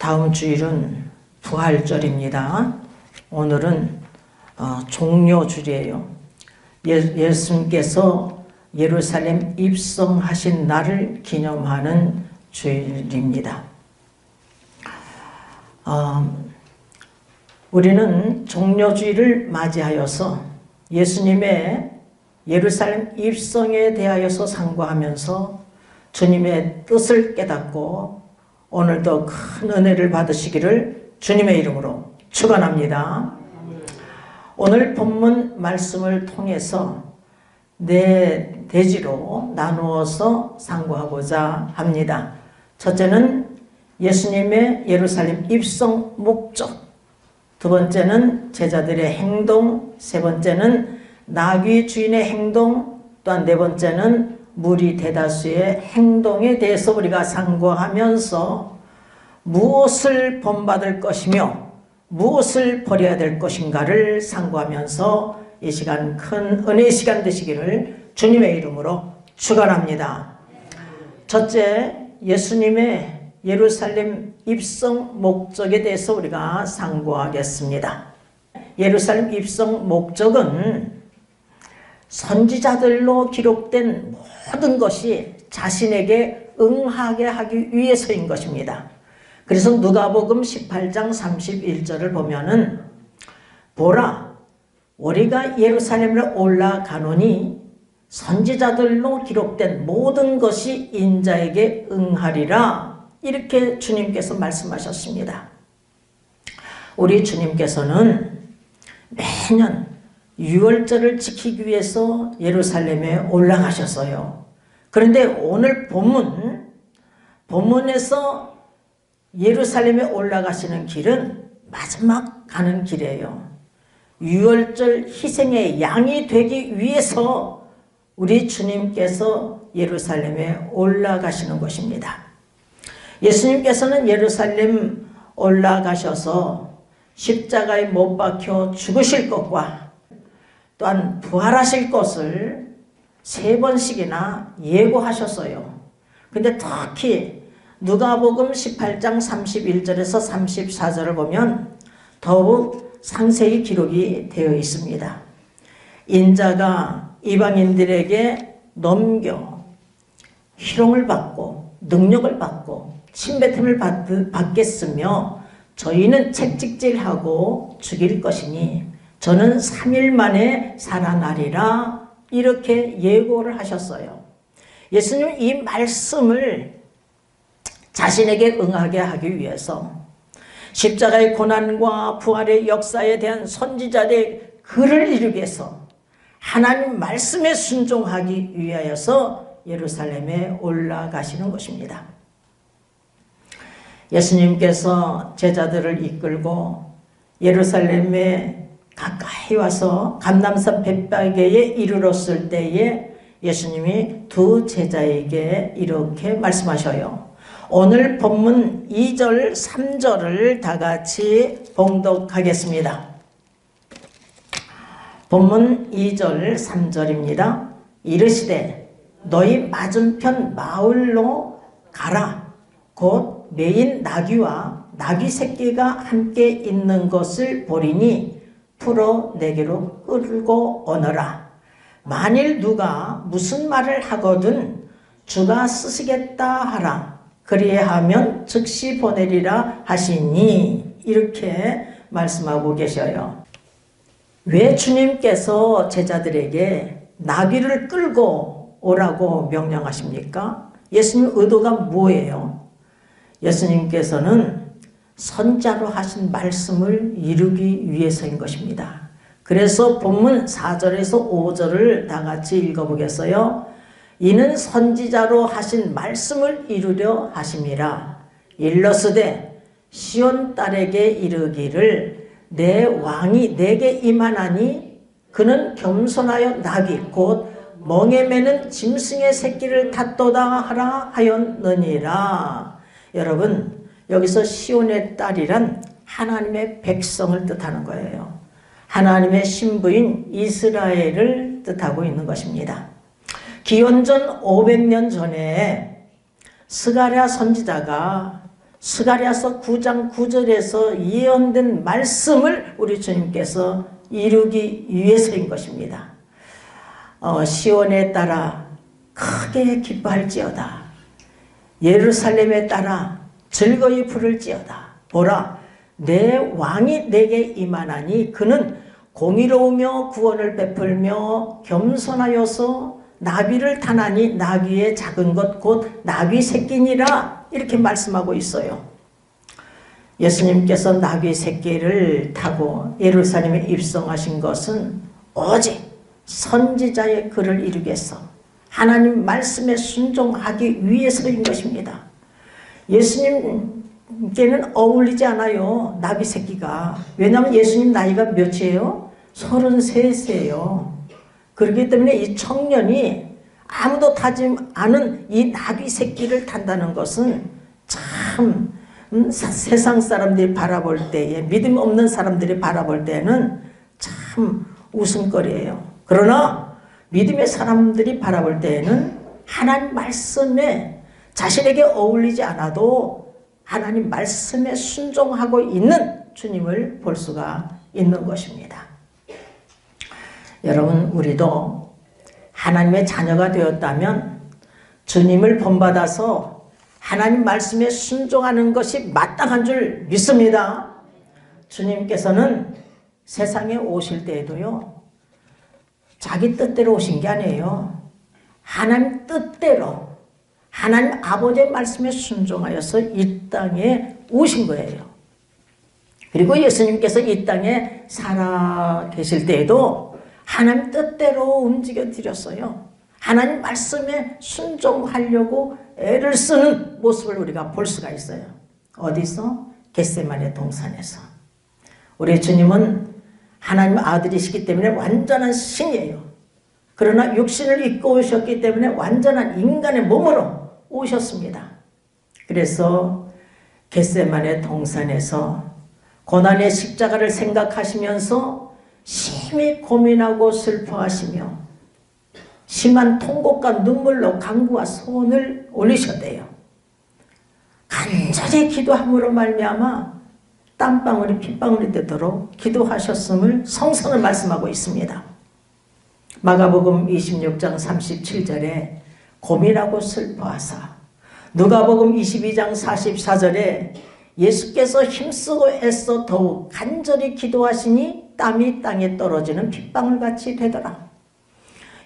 다음 주일은 부활절입니다. 오늘은 종료주일이에요. 예수님께서 예루살렘 입성하신 날을 기념하는 주일입니다. 우리는 종료주일을 맞이하여서 예수님의 예루살렘 입성에 대하여서 상고하면서 주님의 뜻을 깨닫고 오늘도 큰 은혜를 받으시기를 주님의 이름으로 축원합니다. 오늘 본문 말씀을 통해서 네 대지로 나누어서 상고하고자 합니다. 첫째는 예수님의 예루살렘 입성 목적, 두 번째는 제자들의 행동, 세 번째는 나귀 주인의 행동, 또한 네 번째는 무리 대다수의 행동에 대해서 우리가 상고하면서 무엇을 본받을 것이며 무엇을 버려야 될 것인가를 상고하면서 이 시간 큰 은혜의 시간 되시기를 주님의 이름으로 축원합니다. 첫째, 예수님의 예루살렘 입성 목적에 대해서 우리가 상고하겠습니다. 예루살렘 입성 목적은 선지자들로 기록된 모든 것이 자신에게 응하게 하기 위해서인 것입니다. 그래서 누가복음 18장 31절을 보면은 보라, 우리가 예루살렘으로 올라가노니 선지자들로 기록된 모든 것이 인자에게 응하리라, 이렇게 주님께서 말씀하셨습니다. 우리 주님께서는 매년 유월절을 지키기 위해서 예루살렘에 올라가셨어요. 그런데 오늘 본문에서 예루살렘에 올라가시는 길은 마지막 가는 길이에요. 유월절 희생의 양이 되기 위해서 우리 주님께서 예루살렘에 올라가시는 것입니다. 예수님께서는 예루살렘 올라가셔서 십자가에 못 박혀 죽으실 것과 또한 부활하실 것을 3번씩이나 예고하셨어요. 근데 특히 누가복음 18장 31절에서 34절을 보면 더욱 상세히 기록이 되어 있습니다. 인자가 이방인들에게 넘겨 희롱을 받고 능력을 받고 침뱉음을 받겠으며 저희는 채찍질하고 죽일 것이니 저는 3일 만에 살아나리라, 이렇게 예고를 하셨어요. 예수님은 이 말씀을 자신에게 응하게 하기 위해서 십자가의 고난과 부활의 역사에 대한 선지자들의 글을 이루기 위해서 하나님 말씀에 순종하기 위하여서 예루살렘에 올라가시는 것입니다. 예수님께서 제자들을 이끌고 예루살렘에 가까이 와서 감람산 벳바게에 이르렀을 때에 예수님이 두 제자에게 이렇게 말씀하셔요. 오늘 본문 2절 3절을 다 같이 봉독하겠습니다. 본문 2절 3절입니다. 이르시되 너희 맞은편 마을로 가라. 곧 매인 나귀와 나귀 새끼가 함께 있는 것을 보리니 풀어 내게로 끌고 오너라. 만일 누가 무슨 말을 하거든 주가 쓰시겠다 하라. 그리하면 즉시 보내리라 하시니, 이렇게 말씀하고 계셔요. 왜 주님께서 제자들에게 나귀를 끌고 오라고 명령하십니까? 예수님 의도가 뭐예요? 예수님께서는 선자로 하신 말씀을 이루기 위해서인 것입니다. 그래서 본문 4절에서 5절을 다 같이 읽어보겠어요. 이는 선지자로 하신 말씀을 이루려 하심이라. 일러스되 시온 딸에게 이르기를 내 왕이 내게 임하나니 그는 겸손하여 나귀 곧 멍에 매는 짐승의 새끼를 탔도다 하라 하였느니라. 여러분, 여기서 시온의 딸이란 하나님의 백성을 뜻하는 거예요. 하나님의 신부인 이스라엘을 뜻하고 있는 것입니다. 기원전 500년 전에 스가랴 선지자가 스가랴서 9장 9절에서 예언된 말씀을 우리 주님께서 이루기 위해서인 것입니다. 시온에 따라 크게 기뻐할지어다. 예루살렘에 따라 즐거이 부를지어다. 보라, 내 왕이 내게 임하나니 그는 공의로우며 구원을 베풀며 겸손하여서 나귀를 타나니 나귀의 작은 것 곧 나귀 새끼니라. 이렇게 말씀하고 있어요. 예수님께서 나귀 새끼를 타고 예루살렘에 입성하신 것은 오직 선지자의 글을 이루기 위해서, 하나님 말씀에 순종하기 위해서인 것입니다. 예수님께는 어울리지 않아요, 나귀 새끼가. 왜냐하면 예수님 나이가 몇이에요? 33세예요. 그렇기 때문에 이 청년이 아무도 타지 않은 이 나귀 새끼를 탄다는 것은 참 세상 사람들이 바라볼 때에, 믿음 없는 사람들이 바라볼 때는 참 웃음거리예요. 그러나 믿음의 사람들이 바라볼 때에는 하나님 말씀에 자신에게 어울리지 않아도 하나님 말씀에 순종하고 있는 주님을 볼 수가 있는 것입니다. 여러분, 우리도 하나님의 자녀가 되었다면 주님을 본받아서 하나님 말씀에 순종하는 것이 마땅한 줄 믿습니다. 주님께서는 세상에 오실 때에도요, 자기 뜻대로 오신 게 아니에요. 하나님 뜻대로, 하나님 아버지의 말씀에 순종하여서 이 땅에 오신 거예요. 그리고 예수님께서 이 땅에 살아 계실 때에도 하나님 뜻대로 움직여 드렸어요. 하나님 말씀에 순종하려고 애를 쓰는 모습을 우리가 볼 수가 있어요. 어디서? 겟세마네 동산에서. 우리 주님은 하나님 아들이시기 때문에 완전한 신이에요. 그러나 육신을 입고 오셨기 때문에 완전한 인간의 몸으로 오셨습니다. 그래서 겟세마네 동산에서 고난의 십자가를 생각하시면서 심히 고민하고 슬퍼하시며 심한 통곡과 눈물로 간구와 소원을 올리셨대요. 간절히 기도함으로 말미암아 땀방울이 핏방울이 되도록 기도하셨음을 성서는 말씀하고 있습니다. 마가복음 26장 37절에 고민하고 슬퍼하사, 누가복음 22장 44절에 예수께서 힘쓰고 애써 더욱 간절히 기도하시니 땀이 땅에 떨어지는 핏방울같이 되더라.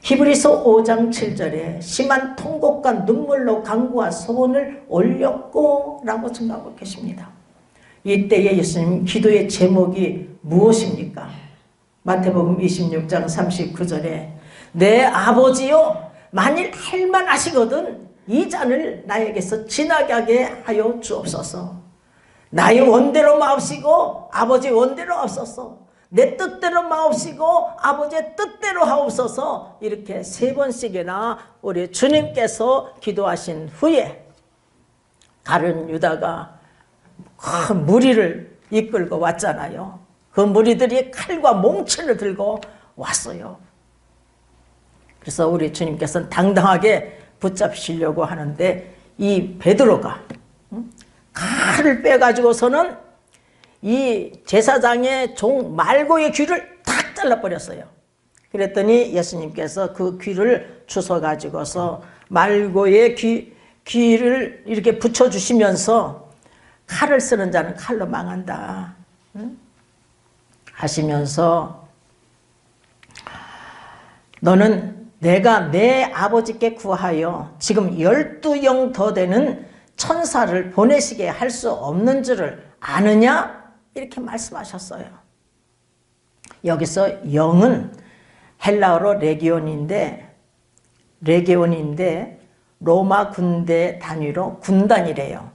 히브리서 5장 7절에 심한 통곡과 눈물로 간구와 소원을 올렸고 라고 증가하고 계십니다. 이때에 예수님 기도의 제목이 무엇입니까? 마태복음 26장 39절에 내 아버지여, 만일 할만하시거든 이 잔을 나에게서 지나게 하게 하여 주옵소서. 나의 원대로 마옵시고 아버지 원대로 하옵소서. 내 뜻대로 마옵시고 아버지의 뜻대로 하옵소서. 이렇게 3번씩이나 우리 주님께서 기도하신 후에 다른 유다가 그 무리를 이끌고 왔잖아요. 그 무리들이 칼과 몽치를 들고 왔어요. 그래서 우리 주님께서는 당당하게 붙잡으시려고 하는데 이 베드로가 칼을 빼가지고서는 이 제사장의 종 말고의 귀를 탁 잘라버렸어요. 그랬더니 예수님께서 그 귀를 주워가지고서 말고의 귀를 이렇게 붙여주시면서 칼을 쓰는 자는 칼로 망한다 하시면서, 너는 내가 내 아버지께 구하여 지금 12영 더 되는 천사를 보내시게 할 수 없는 줄을 아느냐? 이렇게 말씀하셨어요. 여기서 영은 헬라어로 레기온인데 로마 군대 단위로 군단이래요.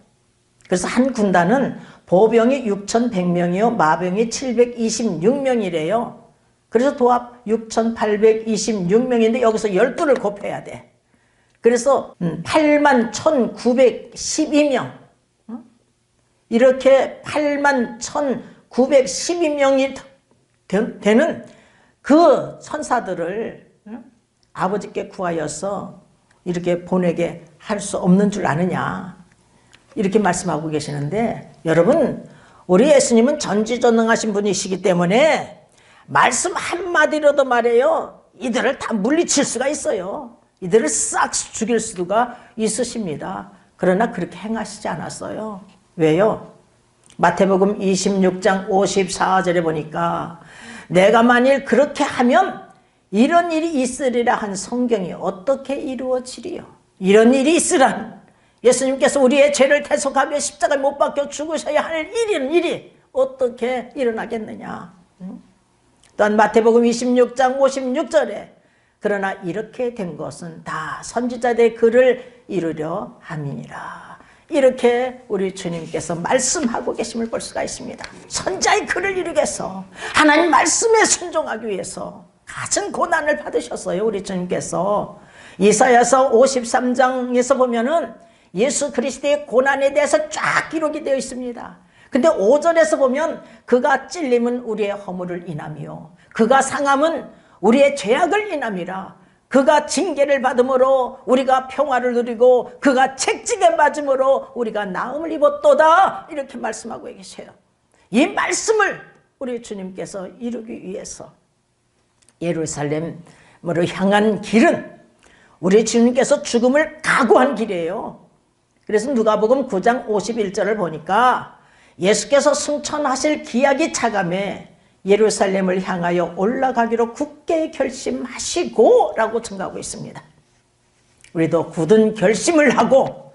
그래서 한 군단은 보병이 6,100명이요 마병이 726명이래요. 그래서 도합 6,826명인데 여기서 12를 곱해야 돼. 그래서 81,912명, 이렇게 81,912명이 되는 그 천사들을 아버지께 구하여서 이렇게 보내게 할 수 없는 줄 아느냐. 이렇게 말씀하고 계시는데, 여러분, 우리 예수님은 전지전능하신 분이시기 때문에 말씀 한마디로도 말해요, 이들을 다 물리칠 수가 있어요. 이들을 싹 죽일 수가 있으십니다. 그러나 그렇게 행하시지 않았어요. 왜요? 마태복음 26장 54절에 보니까 내가 만일 그렇게 하면 이런 일이 있으리라 한 성경이 어떻게 이루어지리요? 이런 일이 있으란 예수님께서 우리의 죄를 대속하며 십자가에 못 박혀 죽으셔야 할 일이 어떻게 일어나겠느냐? 또한 마태복음 26장 56절에 그러나 이렇게 된 것은 다 선지자들의 글을 이루려 함이니라. 이렇게 우리 주님께서 말씀하고 계심을 볼 수가 있습니다. 선지자의 글을 이루기 위해서, 하나님 말씀에 순종하기 위해서 가진 고난을 받으셨어요. 우리 주님께서. 이사야서 53장에서 보면은 예수 그리스도의 고난에 대해서 쫙 기록이 되어 있습니다. 근데 5절에서 보면 그가 찔림은 우리의 허물을 인하며 그가 상함은 우리의 죄악을 인함이라. 그가 징계를 받음으로 우리가 평화를 누리고 그가 책찍에 맞음으로 우리가 나음을 입었도다. 이렇게 말씀하고 계세요. 이 말씀을 우리 주님께서 이루기 위해서 예루살렘으로 향한 길은 우리 주님께서 죽음을 각오한 길이에요. 그래서 누가복음 9장 51절을 보니까 예수께서 승천하실 기약이 차감해 예루살렘을 향하여 올라가기로 굳게 결심하시고 라고 증가하고 있습니다. 우리도 굳은 결심을 하고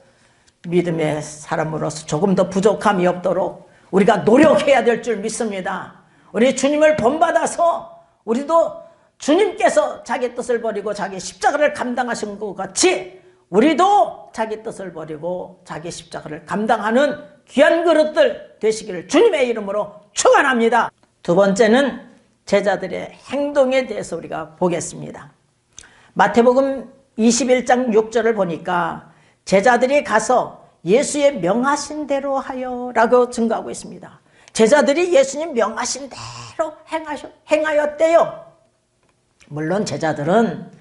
믿음의 사람으로서 조금 더 부족함이 없도록 우리가 노력해야 될 줄 믿습니다. 우리 주님을 본받아서 우리도 주님께서 자기 뜻을 버리고 자기 십자가를 감당하신 것 같이 우리도 자기 뜻을 버리고 자기 십자가를 감당하는 귀한 그릇들 되시기를 주님의 이름으로 축원합니다. 두 번째는 제자들의 행동에 대해서 우리가 보겠습니다. 마태복음 21장 6절을 보니까 제자들이 가서 예수의 명하신 대로 하여 라고 증거하고 있습니다. 제자들이 예수님 명하신 대로 행하였대요. 물론 제자들은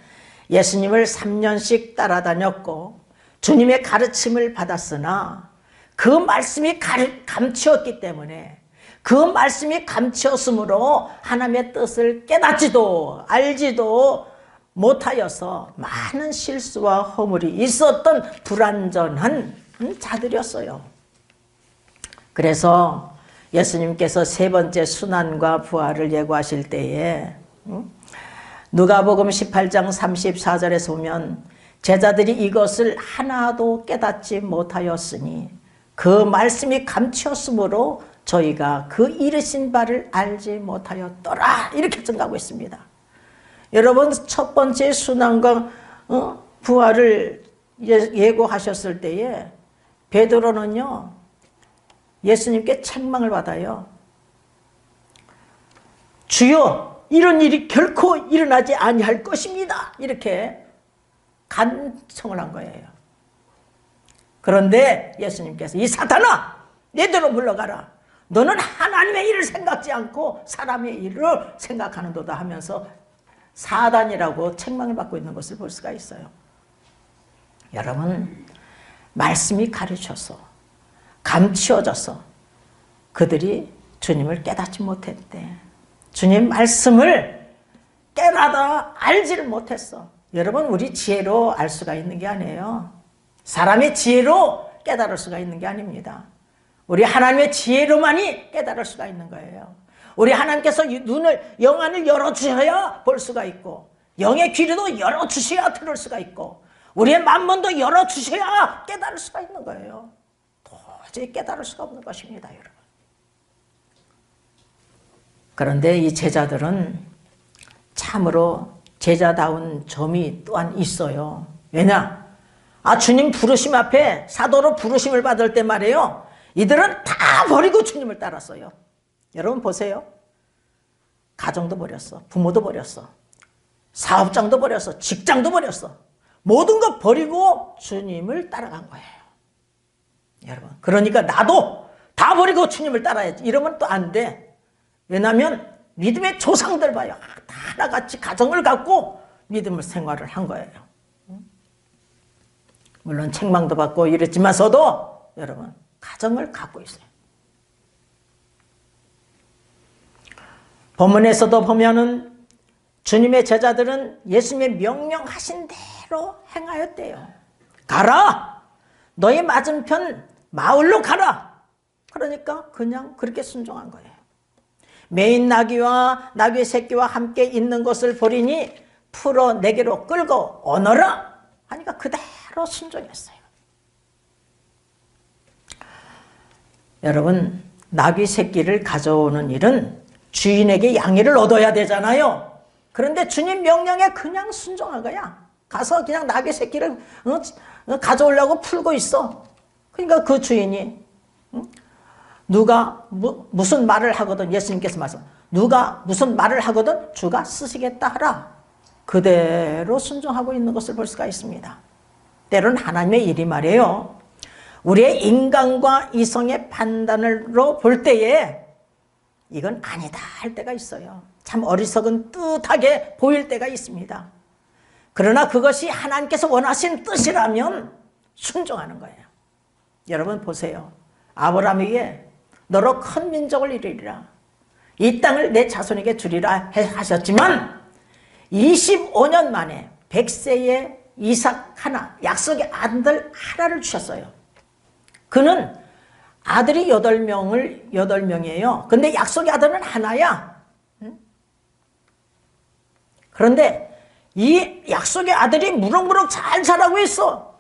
예수님을 3년씩 따라다녔고 주님의 가르침을 받았으나 그 말씀이 감추었기 때문에 그 말씀이 감추었으므로 하나님의 뜻을 깨닫지도 알지도 못하여서 많은 실수와 허물이 있었던 불완전한 자들이었어요. 그래서 예수님께서 세 번째 순환과 부활을 예고하실 때에 누가복음 18장 34절에서 보면 제자들이 이것을 하나도 깨닫지 못하였으니 그 말씀이 감추었으므로 저희가 그 이르신 바를 알지 못하였더라. 이렇게 증가하고 있습니다. 여러분, 첫 번째 순환과 부활을 예고하셨을 때에 베드로는요 예수님께 책망을 받아요. 주여, 이런 일이 결코 일어나지 아니할 것입니다. 이렇게 간청을 한 거예요. 그런데 예수님께서 이 사탄아, 내대로 물러가라. 너는 하나님의 일을 생각지 않고 사람의 일을 생각하는도다 하면서 사단이라고 책망을 받고 있는 것을 볼 수가 있어요. 여러분, 말씀이 가르쳐서 감추어져서 그들이 주님을 깨닫지 못했대. 주님 말씀을 깨닫아 알지를 못했어. 여러분, 우리 지혜로 알 수가 있는 게 아니에요. 사람의 지혜로 깨달을 수가 있는 게 아닙니다. 우리 하나님의 지혜로만이 깨달을 수가 있는 거예요. 우리 하나님께서 영안을 열어주셔야 볼 수가 있고 영의 귀도 열어주셔야 들을 수가 있고 우리의 만문도 열어주셔야 깨달을 수가 있는 거예요. 도저히 깨달을 수가 없는 것입니다, 여러분. 그런데 이 제자들은 참으로 제자다운 점이 또한 있어요. 왜냐? 주님 부르심 앞에 사도로 부르심을 받을 때 말이에요. 이들은 다 버리고 주님을 따랐어요. 여러분 보세요. 가정도 버렸어. 부모도 버렸어. 사업장도 버렸어. 직장도 버렸어. 모든 것 버리고 주님을 따라간 거예요. 여러분, 그러니까 나도 다 버리고 주님을 따라야지. 이러면 또 안 돼. 왜냐하면 믿음의 조상들 봐요. 다 하나같이 가정을 갖고 믿음을 생활을 한 거예요. 물론 책망도 받고 이랬지만서도 여러분 가정을 갖고 있어요. 본문에서도 보면은 주님의 제자들은 예수님의 명령하신 대로 행하였대요. 가라! 너희 맞은편 마을로 가라! 그러니까 그냥 그렇게 순종한 거예요. 매인 나귀와 나귀 새끼와 함께 있는 것을 보리니 풀어 내게로 끌고 오너라! 하니까 그대로 순종했어요. 여러분, 나귀 새끼를 가져오는 일은 주인에게 양해를 얻어야 되잖아요. 그런데 주님 명령에 그냥 순종한 거야. 가서 그냥 나귀 새끼를 가져오려고 풀고 있어. 그러니까 그 주인이 누가 무슨 말을 하거든, 예수님께서 말씀, 누가 무슨 말을 하거든 주가 쓰시겠다 하라. 그대로 순종하고 있는 것을 볼 수가 있습니다. 때로는 하나님의 일이 말이에요. 우리의 인간과 이성의 판단으로 볼 때에 이건 아니다 할 때가 있어요. 참 어리석은 뜻하게 보일 때가 있습니다. 그러나 그것이 하나님께서 원하신 뜻이라면 순종하는 거예요. 여러분 보세요. 아브라함에게 너로 큰 민족을 이루리라. 이 땅을 내 자손에게 주리라 하셨지만 25년 만에 100세의 이삭 하나, 약속의 아들 하나를 주셨어요. 그는 아들이 8명이에요. 근데 약속의 아들은 하나야. 그런데 이 약속의 아들이 무럭무럭 잘 자라고 있어.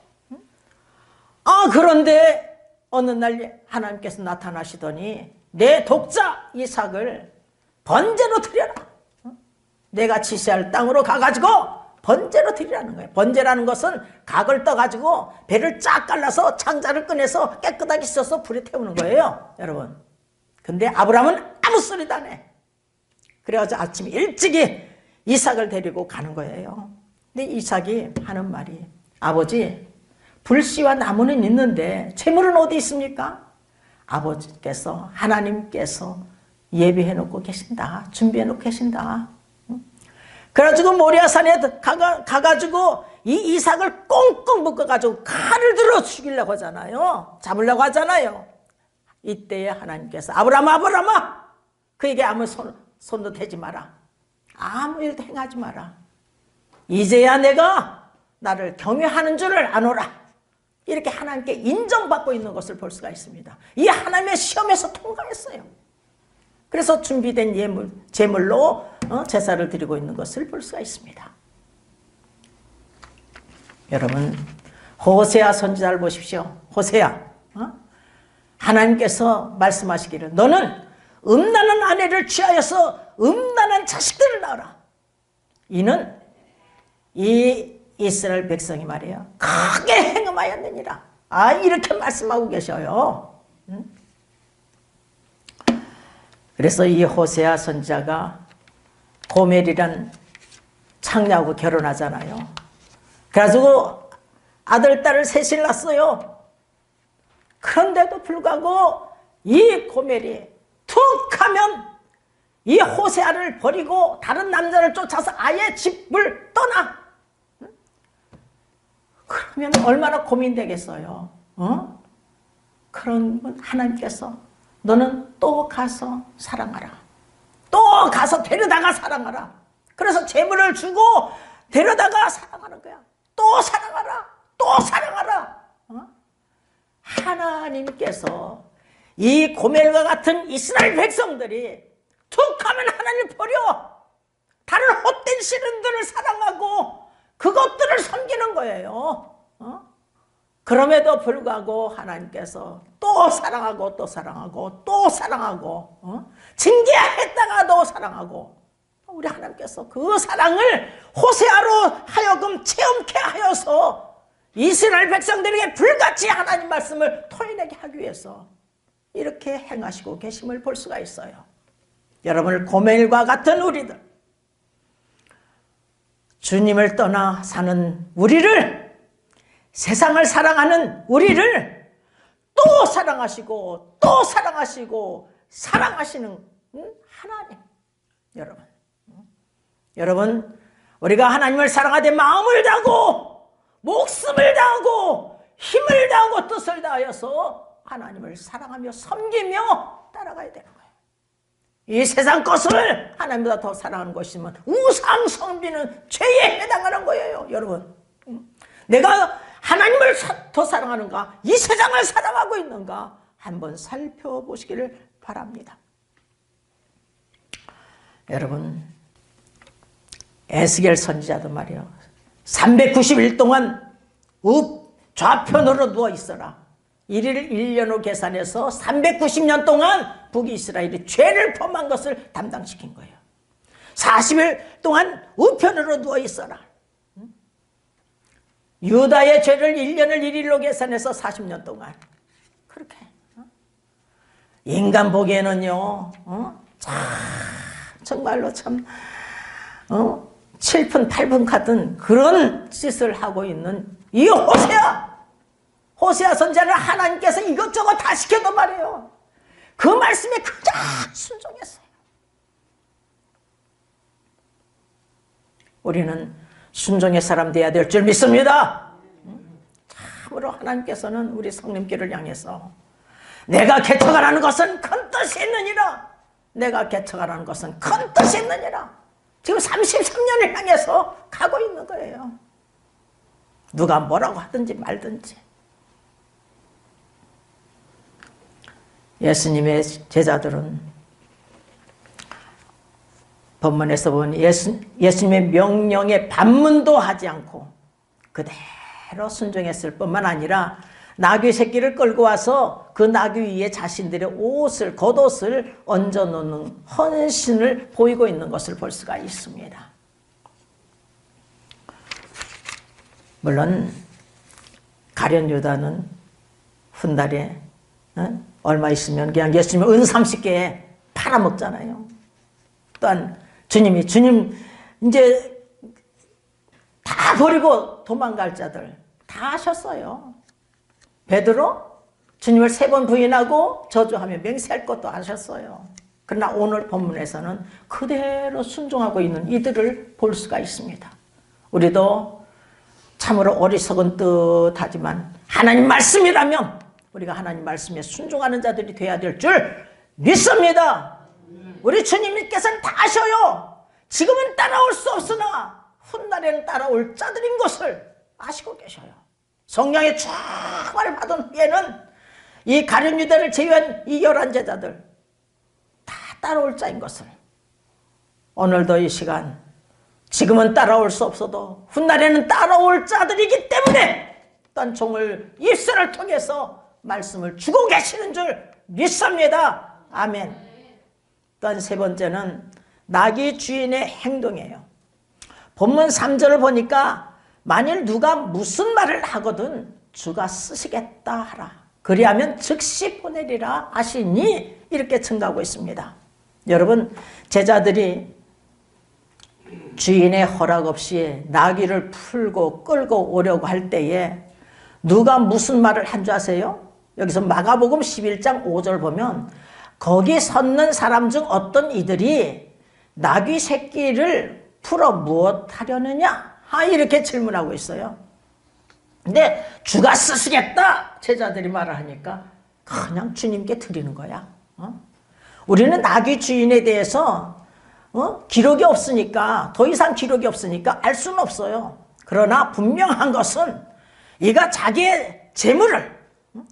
그런데 어느 날 하나님께서 나타나시더니 내 독자 이삭을 번제로 드려라. 내가 지시할 땅으로 가가지고 번제로 드리라는 거예요. 번제라는 것은 각을 떠가지고 배를 쫙 갈라서 창자를 꺼내서 깨끗하게 씻어서 불에 태우는 거예요. 여러분. 근데 아브라함은 아무 소리도 안 해. 그래가지고 아침 일찍이 이삭을 데리고 가는 거예요. 근데 이삭이 하는 말이 아버지 불씨와 나무는 있는데 재물은 어디 있습니까? 아버지께서 하나님께서 예비해 놓고 계신다. 준비해 놓고 계신다. 그래가지고 모리아산에 가가지고 이 이삭을 꽁꽁 묶어가지고 칼을 들어 죽이려고 하잖아요. 잡으려고 하잖아요. 이때에 하나님께서 아브라함아 그에게 아무 손도 대지 마라. 아무 일도 행하지 마라. 이제야 내가 나를 경외하는 줄을 아노라. 이렇게 하나님께 인정받고 있는 것을 볼 수가 있습니다. 이 하나님의 시험에서 통과했어요. 그래서 준비된 제물로 제사를 드리고 있는 것을 볼 수가 있습니다. 여러분 호세아 선지자를 보십시오. 호세아 하나님께서 말씀하시기를 너는 음란한 아내를 취하여서 음란한 자식들을 낳아라. 이는 이 이스라엘 백성이 말이에요 크게 행음하였느니라. 이렇게 말씀하고 계셔요. 그래서 이 호세아 선지자가 고멜이란 창녀하고 결혼하잖아요. 그래가지고 아들, 딸을 셋을 낳았어요. 그런데도 불구하고 이 고멜이 툭 하면 이 호세아를 버리고 다른 남자를 쫓아서 아예 집을 떠나. 그러면 얼마나 고민되겠어요. 그런 하나님께서 너는 또 가서 사랑하라. 또 가서 데려다가 사랑하라. 그래서 재물을 주고 데려다가 사랑하는 거야. 또 사랑하라. 또 사랑하라. 하나님께서 이 고멜과 같은 이스라엘 백성들이 툭 하면 하나님을 버려 다른 헛된 신들을 사랑하고 그것들을 섬기는 거예요. 그럼에도 불구하고 하나님께서 또 사랑하고 또 사랑하고 또 사랑하고 징계했다가도 사랑하고 우리 하나님께서 그 사랑을 호세아로 하여금 체험케 하여서 이스라엘 백성들에게 불같이 하나님 말씀을 토해내게 하기 위해서 이렇게 행하시고 계심을 볼 수가 있어요. 여러분 고멜과 같은 우리들 주님을 떠나 사는 우리를 세상을 사랑하는 우리를 또 사랑하시고 또 사랑하시고 사랑하시는 하나님. 여러분 우리가 하나님을 사랑하되 마음을 다하고 목숨을 다하고 힘을 다하고 뜻을 다하여서 하나님을 사랑하며 섬기며 따라가야 되는 거예요. 이 세상 것을 하나님보다 더 사랑하는 것이면 우상 숭배는 죄에 해당하는 거예요. 여러분, 내가 하나님을 더 사랑하는가, 이 세상을 사랑하고 있는가 한번 살펴보시기를 바랍니다. 여러분, 에스겔 선지자도 말이요, 390일 동안 좌편으로 누워 있어라. 일일 1년으로 계산해서 390년 동안 북이스라엘이 죄를 범한 것을 담당시킨 거예요. 40일 동안 우편으로 누워 있어라. 유다의 죄를 1년을 1일로 계산해서 40년 동안. 그렇게. 인간 보기에는요, 정말로 참, 7분, 8분 같은 그런 짓을 하고 있는 이 호세아 선지자는 하나님께서 이것저것 다 시켜도 말이에요. 그 말씀에 그냥 순종했어요. 우리는 순종의 사람 되어야 될 줄 믿습니다. 참으로 하나님께서는 우리 성님께를 향해서 내가 개척하라는 것은 큰 뜻이 있느니라. 내가 개척하라는 것은 큰 뜻이 있느니라. 지금 33년을 향해서 가고 있는 거예요. 누가 뭐라고 하든지 말든지. 예수님의 제자들은 본문에서 보니 예수님의 명령에 반문도 하지 않고 그대로 순종했을 뿐만 아니라 나귀 새끼를 끌고 와서 그 나귀 위에 자신들의 겉옷을 얹어놓는 헌신을 보이고 있는 것을 볼 수가 있습니다. 물론 가룟 유다는 훗날에 얼마 있으면 그냥 예수님을 은 30개에 팔아먹잖아요. 또한 주님 이제 다 버리고 도망갈 자들 다 하셨어요. 베드로 주님을 3번 부인하고 저주하며 맹세할 것도 하셨어요. 그러나 오늘 본문에서는 그대로 순종하고 있는 이들을 볼 수가 있습니다. 우리도 참으로 어리석은 듯하지만 하나님 말씀이라면 우리가 하나님 말씀에 순종하는 자들이 돼야 될 줄 믿습니다. 우리 주님께서는 다 아셔요. 지금은 따라올 수 없으나 훗날에는 따라올 자들인 것을 아시고 계셔요. 성령의 충만을 받은 후에는 이 가룟 유다를 제외한 이 11제자들 다 따라올 자인 것을 오늘도 이 시간 지금은 따라올 수 없어도 훗날에는 따라올 자들이기 때문에 또한 종을 입술을 통해서 말씀을 주고 계시는 줄 믿습니다. 아멘. 또한 3번째는 나귀 주인의 행동이에요. 본문 3절을 보니까 만일 누가 무슨 말을 하거든 주가 쓰시겠다 하라. 그리하면 즉시 보내리라 하시니 이렇게 증가하고 있습니다. 여러분, 제자들이 주인의 허락 없이 나귀를 풀고 끌고 오려고 할 때에 누가 무슨 말을 한 줄 아세요? 여기서 마가복음 11장 5절 보면 거기 섰는 사람 중 어떤 이들이 나귀 새끼를 풀어 무엇 하려느냐? 이렇게 질문하고 있어요. 근데 주가 쓰시겠다 제자들이 말을 하니까 그냥 주님께 드리는 거야. 우리는 나귀 주인에 대해서 기록이 없으니까, 더 이상 기록이 없으니까 알 수는 없어요. 그러나 분명한 것은 이가 자기의 재물을,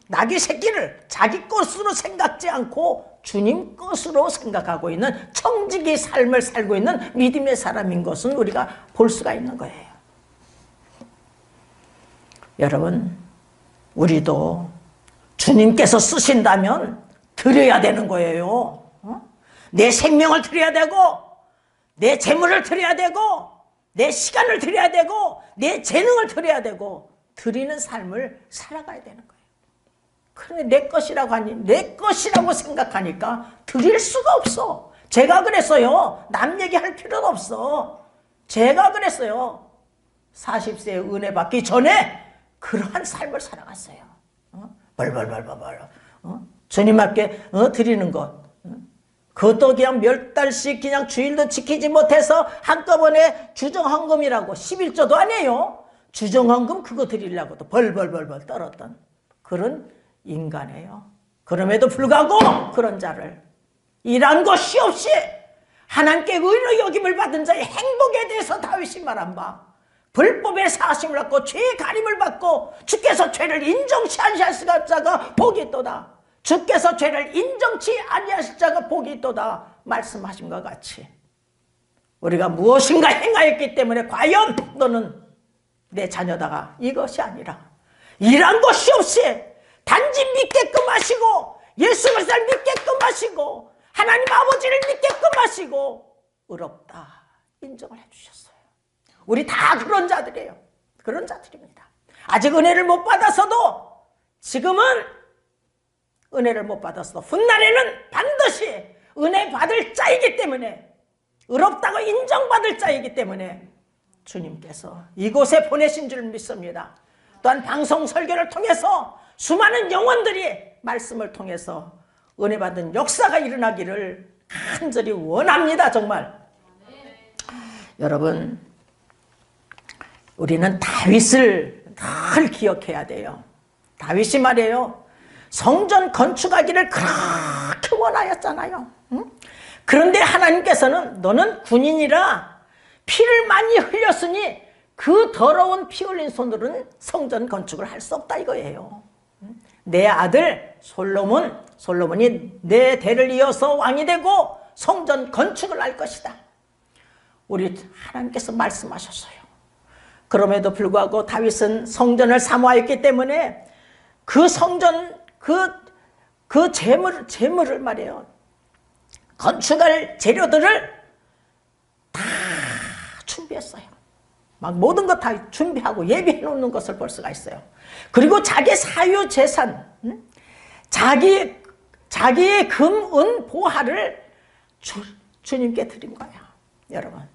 나귀 새끼를 자기 것으로 생각지 않고 주님 것으로 생각하고 있는 청지기 삶을 살고 있는 믿음의 사람인 것은 우리가 볼 수가 있는 거예요. 여러분, 우리도 주님께서 쓰신다면 드려야 되는 거예요. 내 생명을 드려야 되고, 내 재물을 드려야 되고, 내 시간을 드려야 되고, 내 재능을 드려야 되고, 드리는 삶을 살아가야 되는 거예요. 그런데 내 것이라고 하니, 내 것이라고 생각하니까 드릴 수가 없어. 제가 그랬어요. 남 얘기할 필요도 없어. 제가 그랬어요. 40세에 은혜 받기 전에 그러한 삶을 살아갔어요. 벌벌벌벌벌. 주님 앞에 드리는 것. 그것도 그냥 몇 달씩 그냥 주일도 지키지 못해서 한꺼번에 주정헌금이라고 11조도 아니에요. 주정헌금 그거 드리려고도 벌벌벌벌 떨었던 그런 인간이에요. 그럼에도 불구하고 그런 자를 일한 것이 없이 하나님께 의로 여김을 받은 자의 행복에 대해서 다윗이 말한 바, 불법의 사심을 받고 죄의 가림을 받고 주께서 죄를 인정치 아니하실 자가 복이 있도다. 주께서 죄를 인정치 아니하실 자가 복이 있도다 말씀하신 것 같이 우리가 무엇인가 행하였기 때문에 과연 너는 내 자녀다가 이것이 아니라 일한 것이 없이 단지 믿게끔 하시고 예수 그리스도를 믿게끔 하시고 하나님 아버지를 믿게끔 하시고 의롭다 인정을 해주셨어요. 우리 다 그런 자들이에요. 그런 자들입니다. 아직 은혜를 못 받아서도 지금은 은혜를 못 받았어도 훗날에는 반드시 은혜 받을 자이기 때문에 의롭다고 인정받을 자이기 때문에 주님께서 이곳에 보내신 줄 믿습니다. 또한 방송 설교를 통해서 수많은 영혼들이 말씀을 통해서 은혜 받은 역사가 일어나기를 간절히 원합니다. 정말 여러분 우리는 다윗을 늘 기억해야 돼요. 다윗이 말이에요. 성전 건축하기를 그렇게 원하였잖아요. 응? 그런데 하나님께서는 너는 군인이라 피를 많이 흘렸으니 그 더러운 피 흘린 손으로는 성전 건축을 할 수 없다 이거예요. 내 아들 솔로몬이 내 대를 이어서 왕이 되고 성전 건축을 할 것이다. 우리 하나님께서 말씀하셨어요. 그럼에도 불구하고 다윗은 성전을 사모하였기 때문에 그 성전 그 재물을 말이에요. 건축할 재료들을 다 준비했어요. 막 모든 것 다 준비하고 예비해 놓는 것을 볼 수가 있어요. 그리고 자기 사유 재산, 자기의 금, 은, 보화를 주님께 드린 거야. 여러분.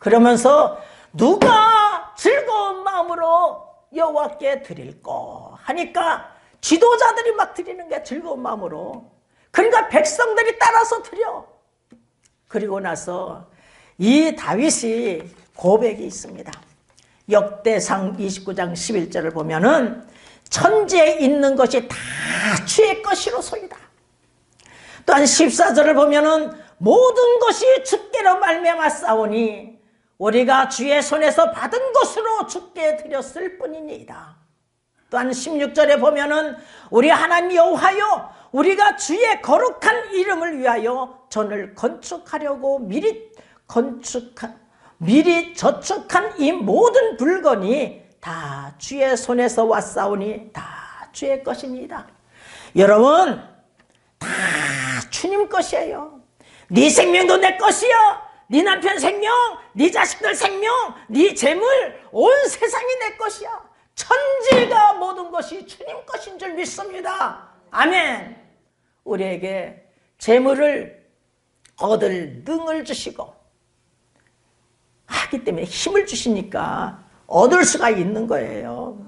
그러면서 누가 즐거운 마음으로 여호와께 드릴까 하니까 지도자들이 막 드리는 게 즐거운 마음으로. 그러니까 백성들이 따라서 드려. 그리고 나서 이 다윗이 고백이 있습니다. 역대상 29장 11절을 보면은 천지에 있는 것이 다 주의 것이로소이다. 또한 14절을 보면은 모든 것이 주께로 말미암아 싸우니 우리가 주의 손에서 받은 것으로 주께 드렸을 뿐이니이다. 또한 16절에 보면은 우리 하나님 여호와여 우리가 주의 거룩한 이름을 위하여 전을 건축하려고 미리 저축한 이 모든 물건이 다 주의 손에서 왔사오니 다 주의 것이니이다. 여러분 다 주님 것이에요. 네 생명도 내 것이요, 네 남편 생명, 네 자식들 생명, 네 재물, 온 세상이 내 것이야. 천지가 모든 것이 주님 것인 줄 믿습니다. 아멘. 우리에게 재물을 얻을 능을 주시고 하기 때문에 힘을 주시니까 얻을 수가 있는 거예요.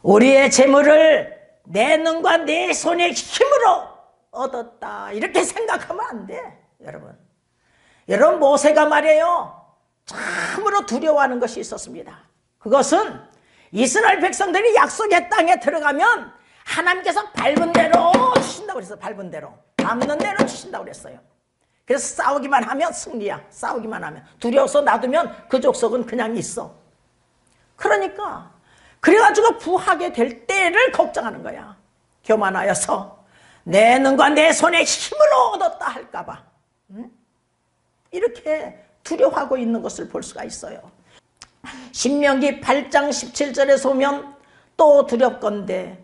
우리의 재물을 내 능과 내 손의 힘으로 얻었다 이렇게 생각하면 안 돼. 여러분 모세가 말이에요 참으로 두려워하는 것이 있었습니다. 그것은 이스라엘 백성들이 약속의 땅에 들어가면 하나님께서 밟은 대로 주신다고 그랬어요. 밟은 대로 밟는 대로 주신다고 그랬어요. 그래서 싸우기만 하면 승리야. 싸우기만 하면. 두려워서 놔두면 그 족속은 그냥 있어. 그러니까 그래가지고 부하게 될 때를 걱정하는 거야. 교만하여서 내 능과 내 손의 힘으로 얻었다 할까봐 이렇게 두려워하고 있는 것을 볼 수가 있어요. 신명기 8장 17절에서 보면 또 두렵건대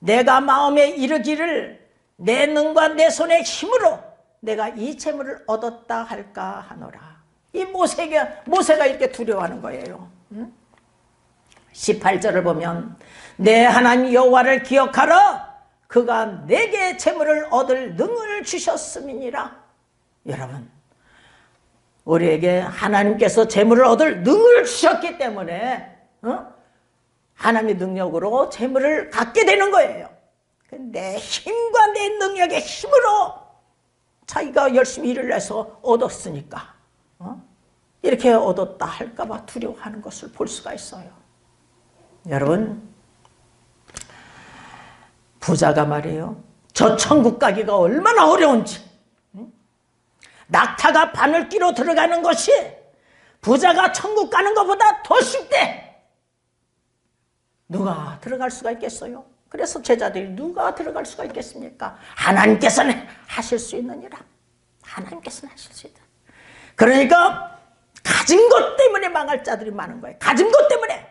내가 마음에 이르기를 내 능과 내 손의 힘으로 내가 이 재물을 얻었다 할까 하노라. 이 모세가 이렇게 두려워하는 거예요. 18절을 보면 내 하나님 여호와를 기억하라 그가 내게 재물을 얻을 능을 주셨음이니라. 여러분 우리에게 하나님께서 재물을 얻을 능을 주셨기 때문에 하나님의 능력으로 재물을 갖게 되는 거예요. 내 힘과 내 능력의 힘으로 자기가 열심히 일을 해서 얻었으니까 이렇게 얻었다 할까봐 두려워하는 것을 볼 수가 있어요. 여러분, 부자가 말이에요, 저 천국 가기가 얼마나 어려운지, 낙타가 바늘 끼로 들어가는 것이 부자가 천국 가는 것보다 더 쉽대. 누가 들어갈 수가 있겠어요? 그래서 제자들이 누가 들어갈 수가 있겠습니까? 하나님께서는 하실 수 있느니라. 하나님께서는 하실 수 있다. 그러니까 가진 것 때문에 망할 자들이 많은 거예요. 가진 것 때문에,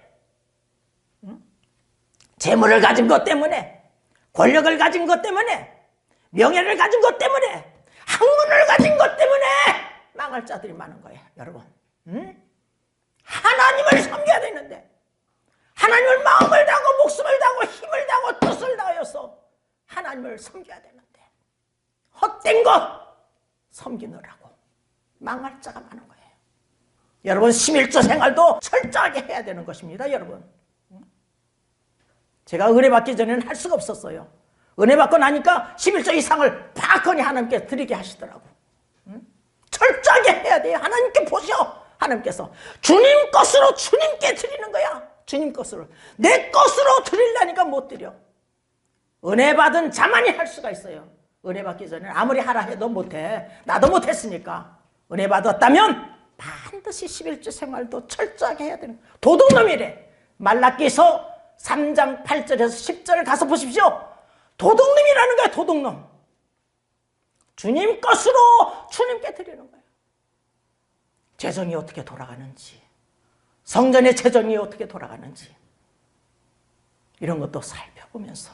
재물을 가진 것 때문에, 권력을 가진 것 때문에, 명예를 가진 것 때문에, 학문을 가진 것 때문에 망할 자들이 많은 거예요. 여러분, 하나님을 섬겨야 되는데, 하나님을 마음을 다하고 목숨을 다하고 힘을 다하고 뜻을 다하여서 하나님을 섬겨야 되는데 헛된 것 섬기느라고 망할 자가 많은 거예요. 여러분, 11조 생활도 철저하게 해야 되는 것입니다. 여러분, 제가 은혜 받기 전에는 할 수가 없었어요. 은혜 받고 나니까 11조 이상을 박건히 하나님께 드리게 하시더라고. 철저하게 해야 돼요. 하나님께 보셔. 하나님께서 주님 것으로 주님께 드리는 거야. 주님 것으로. 내 것으로 드리려니까 못 드려. 은혜 받은 자만이 할 수가 있어요. 은혜 받기 전에 아무리 하라 해도 못해. 나도 못했으니까. 은혜 받았다면 반드시 11조 생활도 철저하게 해야 되는 거예요. 도둑놈이래. 말라기서 3장 8절에서 10절 가서 보십시오. 도둑놈이라는 거야. 도둑놈. 주님 것으로 주님께 드리는 거예요. 재정이 어떻게 돌아가는지, 성전의 재정이 어떻게 돌아가는지, 이런 것도 살펴보면서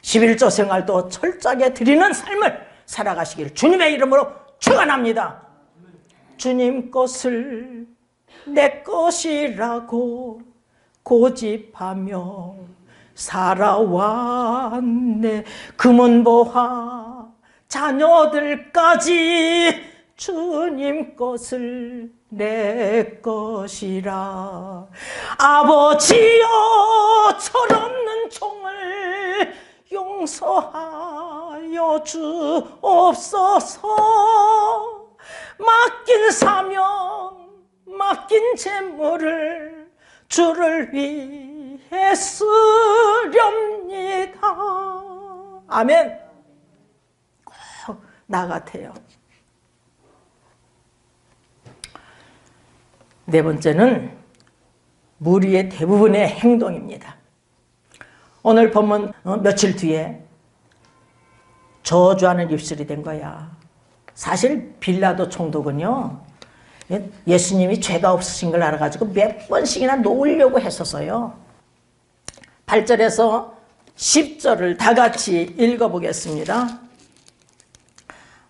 11조 생활도 철저하게 드리는 삶을 살아가시길 주님의 이름으로 축원합니다. 주님 것을 내 것이라고 고집하며 살아왔네. 금은보화 자녀들까지 주님 것을 내 것이라. 아버지여, 철없는 종을 용서하여 주옵소서. 맡긴 사명, 맡긴 재물을 주를 위해 쓰렵니다. 아멘. 꼭 나 같아요. 네 번째는 무리의 대부분의 행동입니다. 오늘 본문 며칠 뒤에 저주하는 입술이 된 거야. 사실 빌라도 총독은요, 예수님이 죄가 없으신 걸 알아가지고 몇 번씩이나 놓으려고 했었어요. 8절에서 10절을 다 같이 읽어보겠습니다.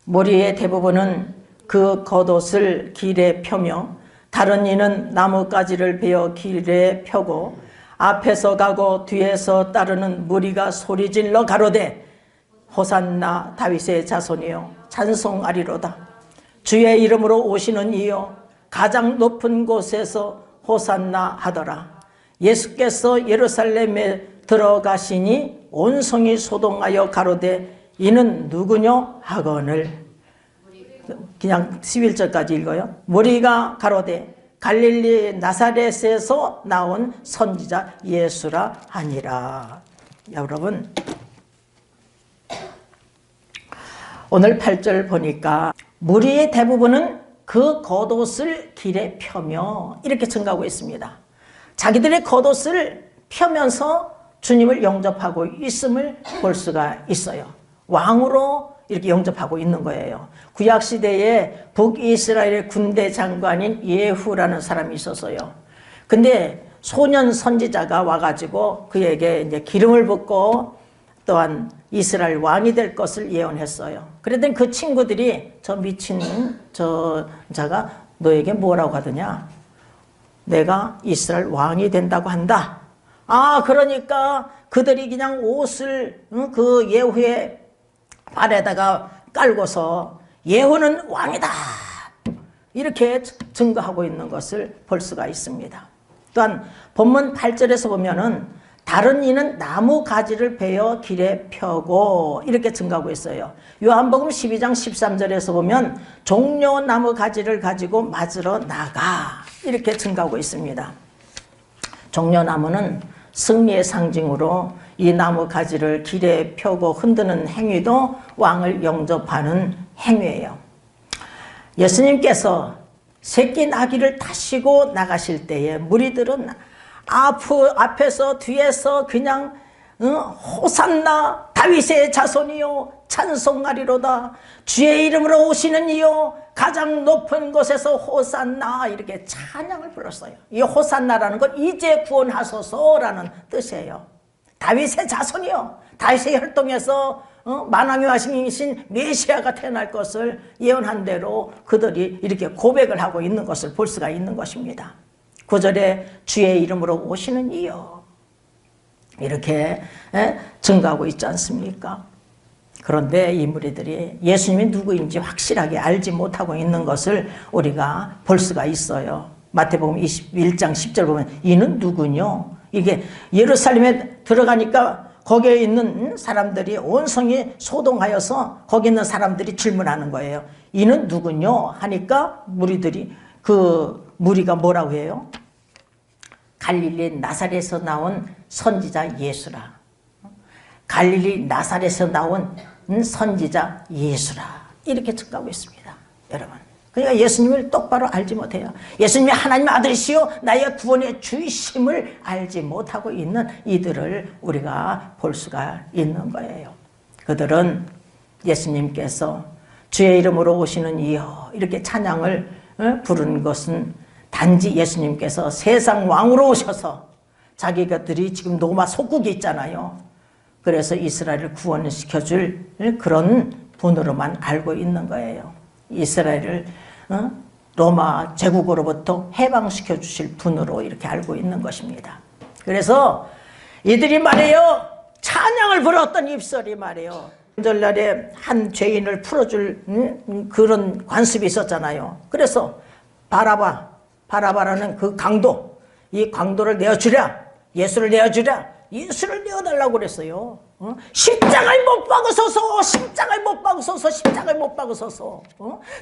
무리의 대부분은 그 겉옷을 길에 펴며 다른 이는 나뭇가지를 베어 길에 펴고 앞에서 가고 뒤에서 따르는 무리가 소리질러 가로되 호산나 다윗의 자손이여 찬송하리로다. 주의 이름으로 오시는 이여 가장 높은 곳에서 호산나 하더라. 예수께서 예루살렘에 들어가시니 온 성이 소동하여 가로되 이는 누구뇨 하거늘. 그냥 11절까지 읽어요. 무리가 가로되 갈릴리 나사렛에서 나온 선지자 예수라 하니라. 여러분, 오늘 8절 보니까 무리의 대부분은 그 겉옷을 길에 펴며 이렇게 증가하고 있습니다. 자기들의 겉옷을 펴면서 주님을 영접하고 있음을 볼 수가 있어요. 왕으로 이렇게 영접하고 있는 거예요. 구약시대에 북이스라엘 군대 장관인 예후라는 사람이 있었어요. 근데 소년 선지자가 와가지고 그에게 이제 기름을 붓고 또한 이스라엘 왕이 될 것을 예언했어요. 그랬더니 그 친구들이 저 미친 저 자가 너에게 뭐라고 하더냐? 내가 이스라엘 왕이 된다고 한다. 아, 그러니까 그들이 그냥 옷을 그 예후의 발에다가 깔고서 예후는 왕이다 이렇게 증거하고 있는 것을 볼 수가 있습니다. 또한 본문 8절에서 보면은 다른 이는 나무 가지를 베어 길에 펴고 이렇게 증가하고 있어요. 요한복음 12장 13절에서 보면 종려나무 가지를 가지고 맞으러 나가 이렇게 증가하고 있습니다. 종려나무는 승리의 상징으로 이 나무 가지를 길에 펴고 흔드는 행위도 왕을 영접하는 행위예요. 예수님께서 새끼 나귀를 타시고 나가실 때에 무리들은 앞에서 뒤에서 그냥 호산나 다윗의 자손이요 찬송하리로다 주의 이름으로 오시는 이요 가장 높은 곳에서 호산나 이렇게 찬양을 불렀어요. 이 호산나라는 건 이제 구원하소서라는 뜻이에요. 다윗의 자손이요 다윗의 혈통에서 만왕의 왕이신 메시아가 태어날 것을 예언한 대로 그들이 이렇게 고백을 하고 있는 것을 볼 수가 있는 것입니다. 9절에 주의 이름으로 오시는 이요 이렇게 증가하고 있지 않습니까? 그런데 이 무리들이 예수님이 누구인지 확실하게 알지 못하고 있는 것을 우리가 볼 수가 있어요. 마태복음 21장 10절 보면 이는 누구뇨? 이게 예루살렘에 들어가니까 거기에 있는 사람들이 온 성이 소동하여서 거기 있는 사람들이 질문하는 거예요. 이는 누구뇨? 하니까 무리가 뭐라고 해요? 갈릴리 나사렛에서 나온 선지자 예수라. 갈릴리 나사렛에서 나온 선지자 예수라. 이렇게 증가하고 있습니다. 여러분. 그러니까 예수님을 똑바로 알지 못해요. 예수님이 하나님의 아들이시요 나의 구원의 주이심을 알지 못하고 있는 이들을 우리가 볼 수가 있는 거예요. 그들은 예수님께서 주의 이름으로 오시는 이여 이렇게 찬양을 부르는 것은 단지 예수님께서 세상 왕으로 오셔서 자기들이 지금 로마 속국이 있잖아요. 그래서 이스라엘을 구원시켜줄 그런 분으로만 알고 있는 거예요. 이스라엘을 로마 제국으로부터 해방시켜 주실 분으로 이렇게 알고 있는 것입니다. 그래서 이들이 말해요. 찬양을 불었던 입술이 말해요. 오늘날에 한 죄인을 풀어줄 그런 관습이 있었잖아요. 그래서 바라바라는 그 강도, 이 강도를 내어주랴, 예수를 내어주랴, 예수를 내어달라고 그랬어요. 십자가에 못 박으소서, 십자가에 못 박으소서, 십자가에 못 박으소서.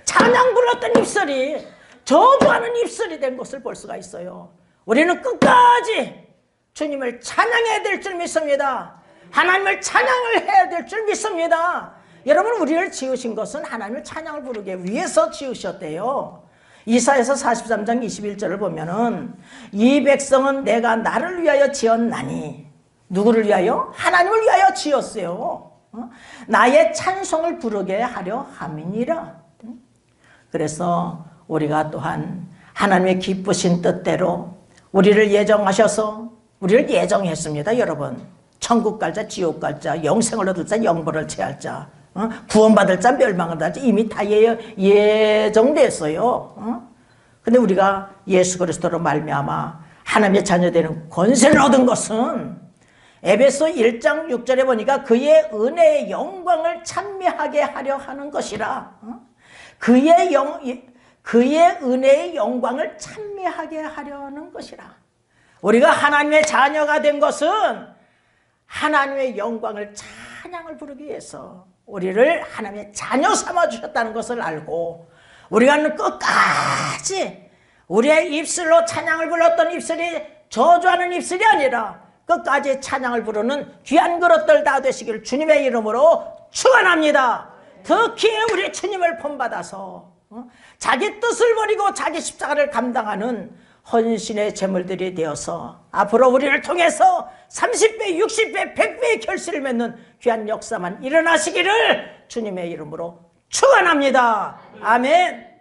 찬양 불렀던 입술이 저주하는 입술이 된 것을 볼 수가 있어요. 우리는 끝까지 주님을 찬양해야 될 줄 믿습니다. 하나님을 찬양을 해야 될 줄 믿습니다. 여러분, 우리를 지으신 것은 하나님을 찬양을 부르기 위해서 지으셨대요. 이사야서 43장 21절을 보면은 이 백성은 내가 나를 위하여 지었나니, 누구를 위하여? 하나님을 위하여 지었어요. 나의 찬송을 부르게 하려 함이니라. 그래서 우리가 또한 하나님의 기쁘신 뜻대로 우리를 예정하셔서 우리를 예정했습니다. 여러분, 천국 갈 자, 지옥 갈 자, 영생을 얻을 자, 영벌을 취할 자, 구원받을 자, 멸망을 받을 자 이미 다 예정됐어요. 근데 우리가 예수 그리스도로 말미암아 하나님의 자녀되는 권세를 얻은 것은 에베소 1장 6절에 보니까 그의 은혜의 영광을 찬미하게 하려 하는 것이라. 그의 은혜의 영광을 찬미하게 하려는 것이라. 우리가 하나님의 자녀가 된 것은 하나님의 영광을 찬양을 부르기 위해서 우리를 하나님의 자녀 삼아 주셨다는 것을 알고, 우리가 끝까지 우리의 입술로 찬양을 불렀던 입술이 저주하는 입술이 아니라 끝까지 찬양을 부르는 귀한 그릇들 다 되시길 주님의 이름으로 축원합니다. 특히 우리 주님을 본받아서 자기 뜻을 버리고 자기 십자가를 감당하는 헌신의 제물들이 되어서 앞으로 우리를 통해서 30배, 60배, 100배의 결실을 맺는 귀한 역사만 일어나시기를 주님의 이름으로 축원합니다. 아멘.